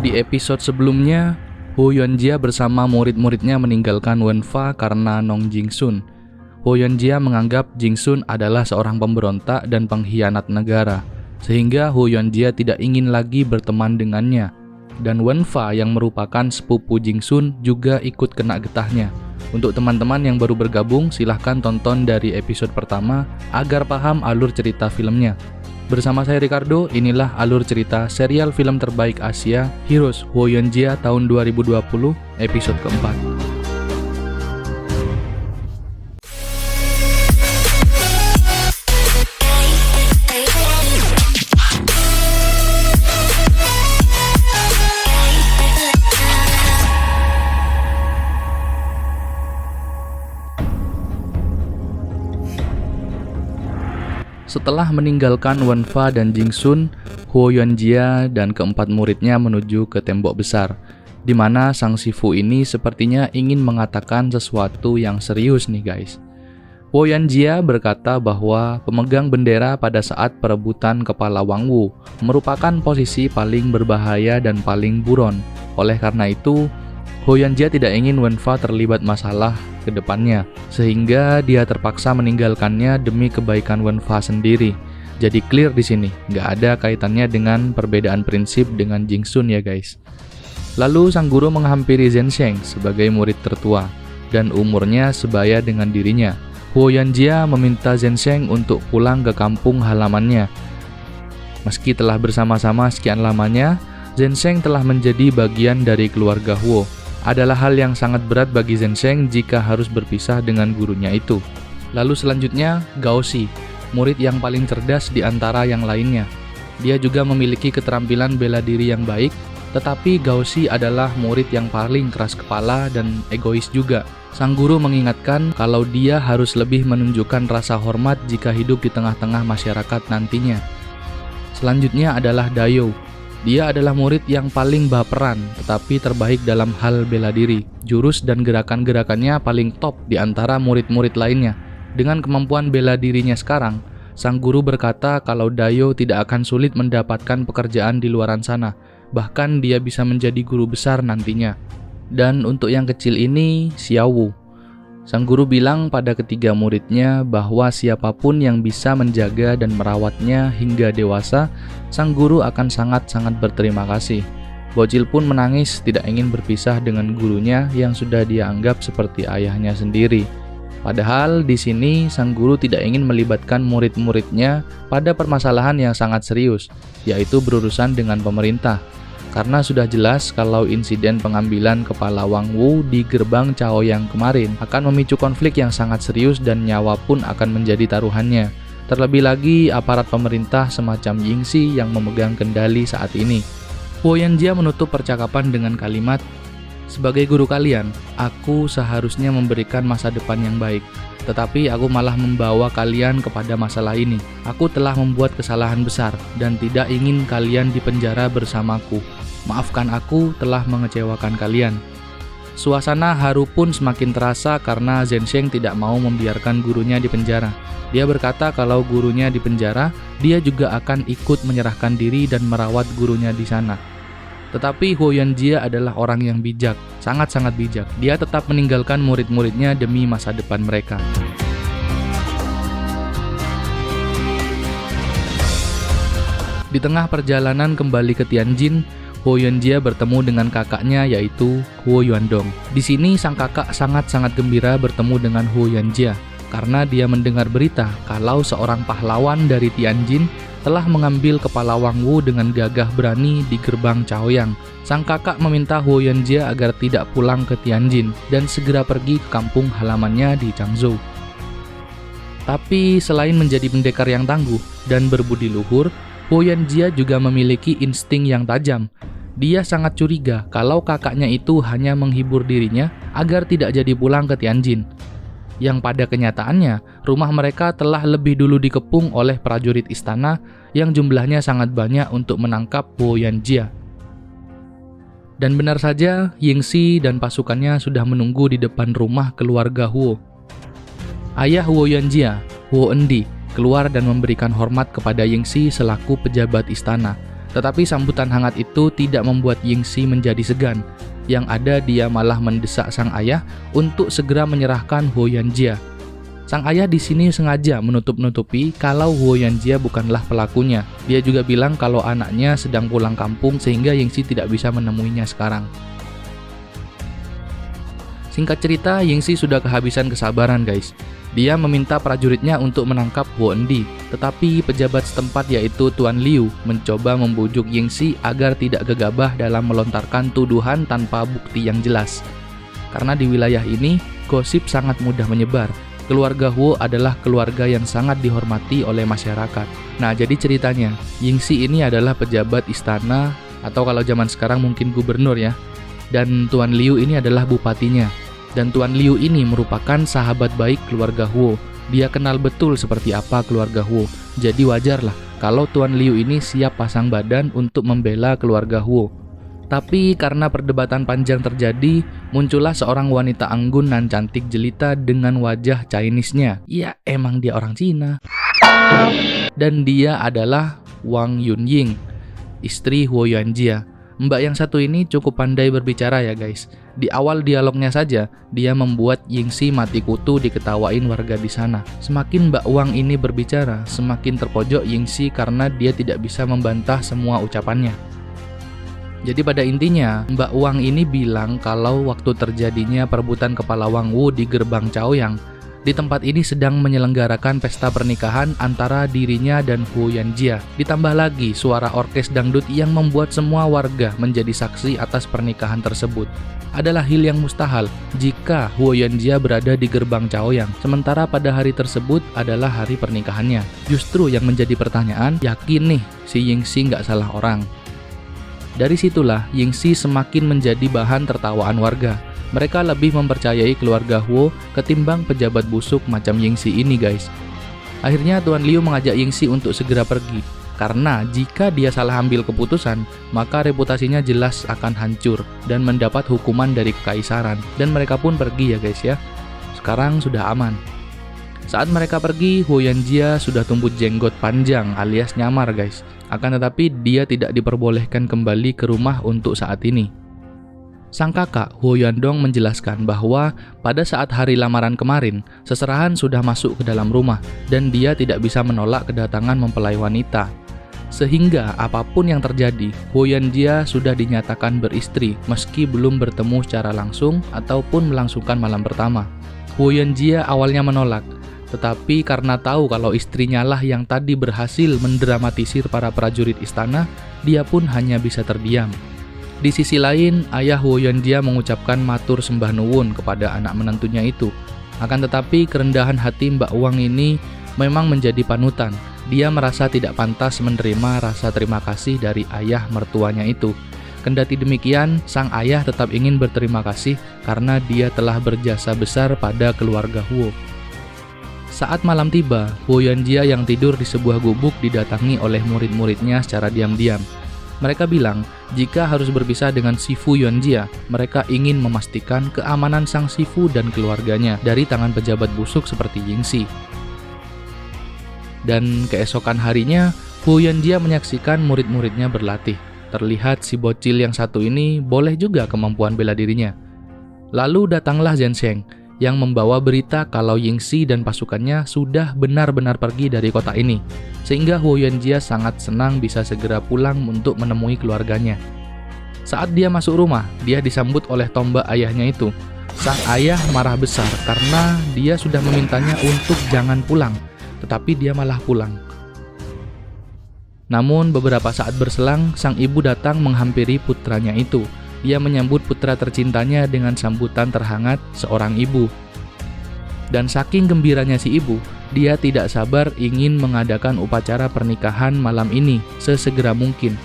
Di episode sebelumnya, Huo Yuanjia bersama murid-muridnya meninggalkan Wenfa karena Nong Jingsun. Huo Yuanjia menganggap Jingsun adalah seorang pemberontak dan pengkhianat negara, sehingga Huo Yuanjia tidak ingin lagi berteman dengannya. Dan Wenfa yang merupakan sepupu Jingsun juga ikut kena getahnya. Untuk teman-teman yang baru bergabung, silahkan tonton dari episode pertama agar paham alur cerita filmnya. Bersama saya Ricardo, inilah alur cerita serial film terbaik Asia, Heroes Huo Yuanjia tahun 2020, episode keempat. Setelah meninggalkan Wenfa dan Jingsun, Huo Yuanjia dan keempat muridnya menuju ke tembok besar, di mana sang Sifu ini sepertinya ingin mengatakan sesuatu yang serius nih guys. Huo Yuanjia berkata bahwa pemegang bendera pada saat perebutan kepala Wang Wu merupakan posisi paling berbahaya dan paling buron. Oleh karena itu, Huo Yuanjia tidak ingin Wenfa terlibat masalah ke depannya, sehingga dia terpaksa meninggalkannya demi kebaikan Wenfa sendiri. Jadi clear di sini, nggak ada kaitannya dengan perbedaan prinsip dengan Jingsun ya guys. Lalu sang guru menghampiri Zhensheng sebagai murid tertua, dan umurnya sebaya dengan dirinya. Huo Yuanjia meminta Zhensheng untuk pulang ke kampung halamannya. Meski telah bersama-sama sekian lamanya, Zhensheng telah menjadi bagian dari keluarga Huo. Adalah hal yang sangat berat bagi Zhensheng jika harus berpisah dengan gurunya itu. Lalu selanjutnya, Gaoxi, murid yang paling cerdas di antara yang lainnya. Dia juga memiliki keterampilan bela diri yang baik, tetapi Gaoxi adalah murid yang paling keras kepala dan egois juga. Sang guru mengingatkan kalau dia harus lebih menunjukkan rasa hormat jika hidup di tengah-tengah masyarakat nantinya. Selanjutnya adalah Dayo. Dia adalah murid yang paling baperan, tetapi terbaik dalam hal bela diri. Jurus dan gerakan-gerakannya paling top di antara murid-murid lainnya. Dengan kemampuan bela dirinya sekarang, sang guru berkata kalau Dayo tidak akan sulit mendapatkan pekerjaan di luaran sana. Bahkan dia bisa menjadi guru besar nantinya. Dan untuk yang kecil ini, Xiaowu. Sang guru bilang pada ketiga muridnya bahwa siapapun yang bisa menjaga dan merawatnya hingga dewasa, sang guru akan sangat-sangat berterima kasih. Bocil pun menangis tidak ingin berpisah dengan gurunya yang sudah dia anggap seperti ayahnya sendiri. Padahal di sini sang guru tidak ingin melibatkan murid-muridnya pada permasalahan yang sangat serius, yaitu berurusan dengan pemerintah. Karena sudah jelas kalau insiden pengambilan kepala Wang Wu di gerbang Chaoyang kemarin akan memicu konflik yang sangat serius dan nyawa pun akan menjadi taruhannya. Terlebih lagi aparat pemerintah semacam Yingxi yang memegang kendali saat ini. Huo Yuanjia menutup percakapan dengan kalimat, "Sebagai guru kalian, aku seharusnya memberikan masa depan yang baik. Tetapi aku malah membawa kalian kepada masalah ini. Aku telah membuat kesalahan besar dan tidak ingin kalian dipenjara bersamaku. Maafkan aku telah mengecewakan kalian." Suasana haru pun semakin terasa karena Zhensheng tidak mau membiarkan gurunya dipenjara. Dia berkata kalau gurunya dipenjara, dia juga akan ikut menyerahkan diri dan merawat gurunya di sana. Tetapi Huo Yuanjia adalah orang yang bijak, sangat-sangat bijak. Dia tetap meninggalkan murid-muridnya demi masa depan mereka. Di tengah perjalanan kembali ke Tianjin, Huo Yuanjia bertemu dengan kakaknya yaitu Huo Yuandong. Di sini sang kakak sangat-sangat gembira bertemu dengan Huo Yuanjia karena dia mendengar berita kalau seorang pahlawan dari Tianjin telah mengambil kepala Wang Wu dengan gagah berani di gerbang Chaoyang. Sang kakak meminta Huo Yuanjia agar tidak pulang ke Tianjin dan segera pergi ke kampung halamannya di Changzhou. Tapi selain menjadi pendekar yang tangguh dan berbudi luhur, Huo Yuanjia juga memiliki insting yang tajam. Dia sangat curiga kalau kakaknya itu hanya menghibur dirinya agar tidak jadi pulang ke Tianjin. Yang pada kenyataannya, rumah mereka telah lebih dulu dikepung oleh prajurit istana yang jumlahnya sangat banyak untuk menangkap Huo Yuanjia. Dan benar saja, Yingxi dan pasukannya sudah menunggu di depan rumah keluarga Huo. Ayah Huo Yuanjia, Huo Endi, keluar dan memberikan hormat kepada Yingxi selaku pejabat istana. Tetapi sambutan hangat itu tidak membuat Yingxi menjadi segan. Yang ada dia malah mendesak sang ayah untuk segera menyerahkan Huo Yuanjia. Sang ayah di sini sengaja menutup-nutupi kalau Huo Yuanjia bukanlah pelakunya. Dia juga bilang kalau anaknya sedang pulang kampung sehingga Yingxi tidak bisa menemuinya sekarang. Singkat cerita, Yingxi sudah kehabisan kesabaran guys. Dia meminta prajuritnya untuk menangkap Huo Endi, tetapi pejabat setempat yaitu Tuan Liu mencoba membujuk Yingxi agar tidak gegabah dalam melontarkan tuduhan tanpa bukti yang jelas. Karena di wilayah ini, gosip sangat mudah menyebar. Keluarga Huo adalah keluarga yang sangat dihormati oleh masyarakat. Nah, jadi ceritanya, Yingxi ini adalah pejabat istana, atau kalau zaman sekarang mungkin gubernur ya. Dan Tuan Liu ini adalah bupatinya. Dan Tuan Liu ini merupakan sahabat baik keluarga Huo. Dia kenal betul seperti apa keluarga Huo. Jadi wajarlah kalau Tuan Liu ini siap pasang badan untuk membela keluarga Huo. Tapi karena perdebatan panjang terjadi, muncullah seorang wanita anggun dan cantik jelita dengan wajah Chinese-nya. Ya, emang dia orang Cina. Dan dia adalah Wang Yunying, istri Huo Yuanjia. Mbak yang satu ini cukup pandai berbicara ya guys. Di awal dialognya saja, dia membuat Yingxi mati kutu diketawain warga di sana. Semakin Mbak Wang ini berbicara, semakin terpojok Yingxi karena dia tidak bisa membantah semua ucapannya. Jadi pada intinya, Mbak Wang ini bilang kalau waktu terjadinya perebutan kepala Wang Wu di gerbang Chaoyang, di tempat ini sedang menyelenggarakan pesta pernikahan antara dirinya dan Huo Yuanjia. Ditambah lagi suara orkes dangdut yang membuat semua warga menjadi saksi atas pernikahan tersebut. Adalah hal yang mustahil jika Huo Yuanjia berada di gerbang Chaoyang, sementara pada hari tersebut adalah hari pernikahannya. Justru yang menjadi pertanyaan, yakin nih si Yingxi nggak salah orang. Dari situlah Yingxi semakin menjadi bahan tertawaan warga. Mereka lebih mempercayai keluarga Huo ketimbang pejabat busuk macam Yingxi ini guys. Akhirnya Tuan Liu mengajak Yingxi untuk segera pergi. Karena jika dia salah ambil keputusan, maka reputasinya jelas akan hancur dan mendapat hukuman dari kekaisaran. Dan mereka pun pergi ya guys ya. Sekarang sudah aman. Saat mereka pergi, Huo Yuanjia sudah tumbuh jenggot panjang alias nyamar guys. Akan tetapi dia tidak diperbolehkan kembali ke rumah untuk saat ini. Sang kakak, Huo Yuandong menjelaskan bahwa pada saat hari lamaran kemarin, seserahan sudah masuk ke dalam rumah dan dia tidak bisa menolak kedatangan mempelai wanita. Sehingga apapun yang terjadi, Huo Yuanjia sudah dinyatakan beristri meski belum bertemu secara langsung ataupun melangsungkan malam pertama. Huo Yuanjia awalnya menolak, tetapi karena tahu kalau istrinya lah yang tadi berhasil mendramatisir para prajurit istana, dia pun hanya bisa terdiam. Di sisi lain, ayah Huo Yuanjia mengucapkan matur sembah nuwun kepada anak menantunya itu. Akan tetapi kerendahan hati Mbak Wang ini memang menjadi panutan. Dia merasa tidak pantas menerima rasa terima kasih dari ayah mertuanya itu. Kendati demikian, sang ayah tetap ingin berterima kasih karena dia telah berjasa besar pada keluarga Huo. Saat malam tiba, Huo Yuanjia yang tidur di sebuah gubuk didatangi oleh murid-muridnya secara diam-diam. Mereka bilang, jika harus berpisah dengan Sifu Yuanjia, mereka ingin memastikan keamanan sang Sifu dan keluarganya dari tangan pejabat busuk seperti Yingxi. Dan keesokan harinya, Huo Yuanjia menyaksikan murid-muridnya berlatih. Terlihat si bocil yang satu ini boleh juga kemampuan bela dirinya. Lalu datanglah Zhensheng yang membawa berita kalau Yingxi dan pasukannya sudah benar-benar pergi dari kota ini. Sehingga Huo Yuanjia sangat senang bisa segera pulang untuk menemui keluarganya. Saat dia masuk rumah, dia disambut oleh tombak ayahnya itu. Sang ayah marah besar karena dia sudah memintanya untuk jangan pulang, tetapi dia malah pulang. Namun beberapa saat berselang, sang ibu datang menghampiri putranya itu. Dia menyambut putra tercintanya dengan sambutan terhangat seorang ibu. Dan saking gembiranya si ibu, dia tidak sabar ingin mengadakan upacara pernikahan malam ini sesegera mungkin.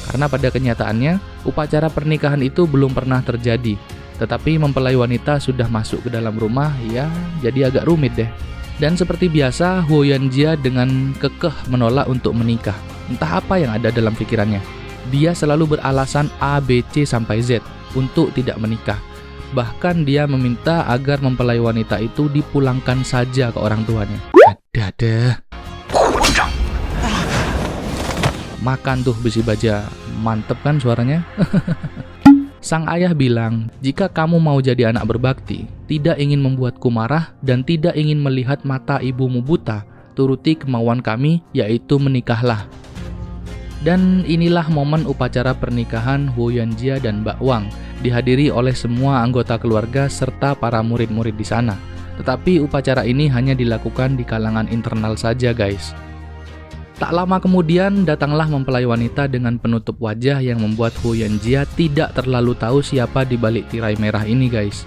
Karena pada kenyataannya, upacara pernikahan itu belum pernah terjadi. Tetapi mempelai wanita sudah masuk ke dalam rumah, ya jadi agak rumit deh. Dan seperti biasa, Huo Yuanjia dengan kekeh menolak untuk menikah. Entah apa yang ada dalam pikirannya. Dia selalu beralasan A, B, C, sampai Z untuk tidak menikah. Bahkan dia meminta agar mempelai wanita itu dipulangkan saja ke orang tuanya. Ada. makan tuh besi baja. Mantep kan suaranya? Sang ayah bilang, jika kamu mau jadi anak berbakti, tidak ingin membuatku marah, dan tidak ingin melihat mata ibumu buta, turuti kemauan kami, yaitu menikahlah. Dan inilah momen upacara pernikahan Huo Yuanjia dan Mbak Wang, dihadiri oleh semua anggota keluarga serta para murid-murid di sana. Tetapi upacara ini hanya dilakukan di kalangan internal saja, guys. Tak lama kemudian, datanglah mempelai wanita dengan penutup wajah yang membuat Huo Yuanjia tidak terlalu tahu siapa di balik tirai merah ini, guys.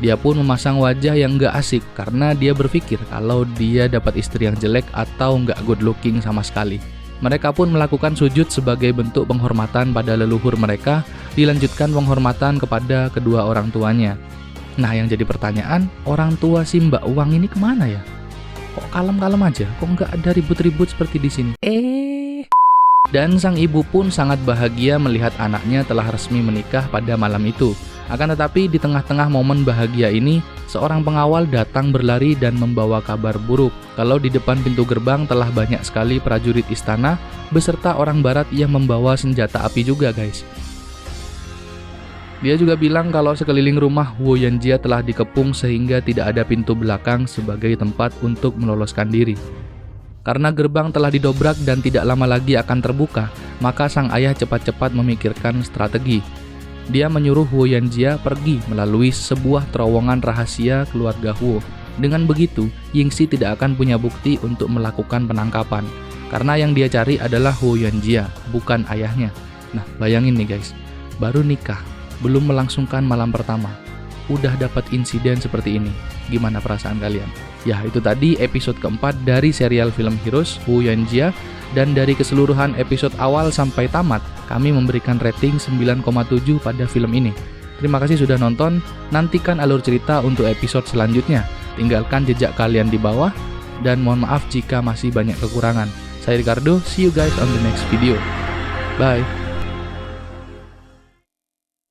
Dia pun memasang wajah yang gak asik karena dia berpikir kalau dia dapat istri yang jelek atau gak good looking sama sekali. Mereka pun melakukan sujud sebagai bentuk penghormatan pada leluhur mereka, dilanjutkan penghormatan kepada kedua orang tuanya. Nah, yang jadi pertanyaan, orang tua si Mbak Wang ini kemana ya? Kok kalem-kalem aja? Kok nggak ada ribut-ribut seperti di sini? Dan sang ibu pun sangat bahagia melihat anaknya telah resmi menikah pada malam itu. Akan tetapi di tengah-tengah momen bahagia ini, seorang pengawal datang berlari dan membawa kabar buruk kalau di depan pintu gerbang telah banyak sekali prajurit istana beserta orang barat yang membawa senjata api juga, guys. Dia juga bilang kalau sekeliling rumah Huo Yuanjia telah dikepung sehingga tidak ada pintu belakang sebagai tempat untuk meloloskan diri. Karena gerbang telah didobrak dan tidak lama lagi akan terbuka, maka sang ayah cepat-cepat memikirkan strategi. Dia menyuruh Huo Yuanjia pergi melalui sebuah terowongan rahasia keluarga Huo. Dengan begitu, Yingxi tidak akan punya bukti untuk melakukan penangkapan. Karena yang dia cari adalah Huo Yuanjia, bukan ayahnya. Nah, bayangin nih guys, baru nikah, belum melangsungkan malam pertama, udah dapat insiden seperti ini. Gimana perasaan kalian? Ya, itu tadi episode keempat dari serial film Heroes Huo Yuanjia. Dan dari keseluruhan episode awal sampai tamat, kami memberikan rating 9,7 pada film ini. Terima kasih sudah nonton, nantikan alur cerita untuk episode selanjutnya. Tinggalkan jejak kalian di bawah, dan mohon maaf jika masih banyak kekurangan. Saya Ricardo, see you guys on the next video. Bye!